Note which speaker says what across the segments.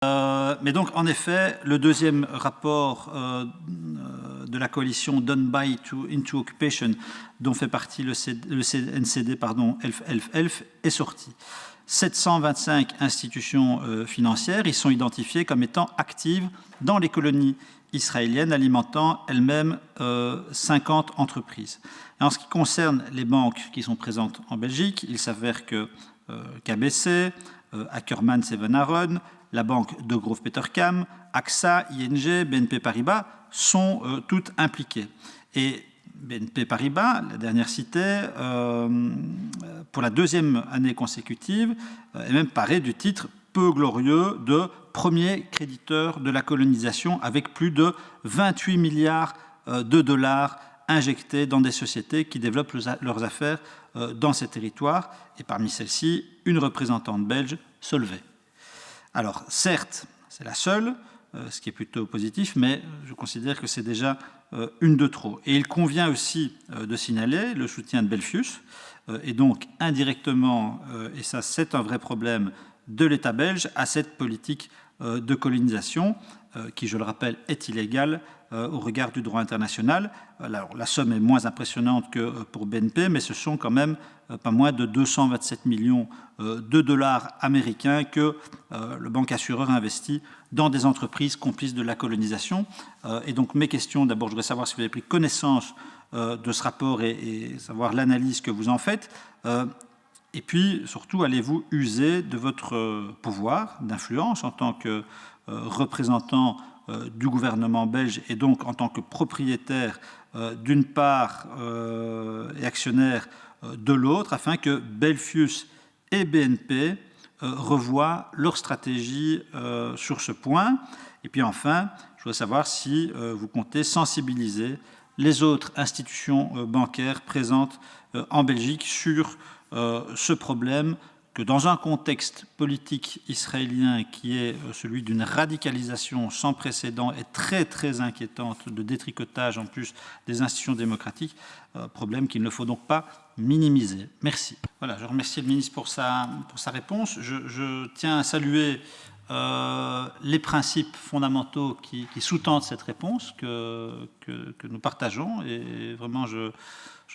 Speaker 1: Mais donc, en effet, le deuxième rapport de la coalition Don't Buy into Occupation, dont fait partie le NCD, ELF, est sorti. 725 institutions financières y sont identifiées comme étant actives dans les colonies israéliennes, alimentant elles-mêmes 50 entreprises. Et en ce qui concerne les banques qui sont présentes en Belgique, il s'avère que KBC, Ackermans & Van Aren, la banque Degroof Petercam, AXA, ING, BNP Paribas sont toutes impliquées. Et BNP Paribas, la dernière citée, pour la deuxième année consécutive, est même parée du titre peu glorieux de premier créditeur de la colonisation, avec plus de 28 milliards de dollars injectés dans des sociétés qui développent leurs affaires dans ces territoires. Et parmi celles-ci, une représentante belge, Solvay. Alors, certes, c'est la seule, ce qui est plutôt positif, mais je considère que c'est déjà une de trop. Et il convient aussi de signaler le soutien de Belfius, et donc indirectement, et ça c'est un vrai problème, de l'État belge à cette politique de colonisation, qui, je le rappelle, est illégale au regard du droit international. Alors, la somme est moins impressionnante que pour BNP, mais ce sont quand même pas moins de 227 millions de dollars américains que le banque assureur investit dans des entreprises complices de la colonisation. Et donc mes questions, d'abord je voudrais savoir si vous avez pris connaissance de ce rapport et savoir l'analyse que vous en faites. Et puis surtout, allez-vous user de votre pouvoir d'influence en tant que représentant du gouvernement belge et donc en tant que propriétaire d'une part et actionnaire de l'autre, afin que Belfius et BNP revoient leur stratégie sur ce point. Et puis enfin, je voudrais savoir si vous comptez sensibiliser les autres institutions bancaires présentes en Belgique sur ce problème, que dans un contexte politique israélien qui est celui d'une radicalisation sans précédent et très très inquiétante, de détricotage en plus des institutions démocratiques, problème qu'il ne faut donc pas minimiser. Merci. Voilà, je remercie le ministre pour sa réponse. Je tiens à saluer les principes fondamentaux qui sous-tendent cette réponse que nous partageons, et vraiment je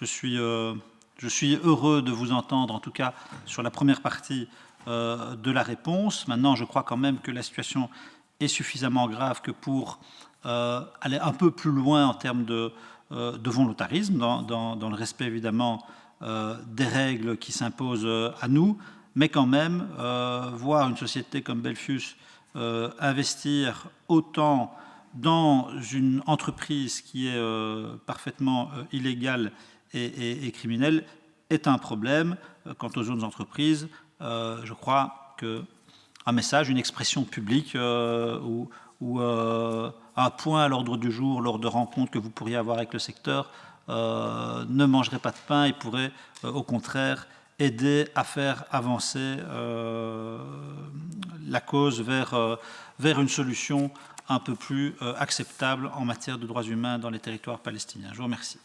Speaker 1: suis heureux de vous entendre, en tout cas sur la première partie de la réponse. Maintenant, je crois quand même que la situation est suffisamment grave que pour aller un peu plus loin en termes de volontarisme, dans le respect évidemment des règles qui s'imposent à nous, mais quand même voir une société comme Belfius investir autant dans une entreprise qui est parfaitement illégale et criminel est un problème. Quant aux autres entreprises, je crois qu'un message, une expression publique ou un point à l'ordre du jour lors de rencontres que vous pourriez avoir avec le secteur ne mangerait pas de pain et pourrait au contraire aider à faire avancer la cause vers une solution un peu plus acceptable en matière de droits humains dans les territoires palestiniens. Je vous remercie.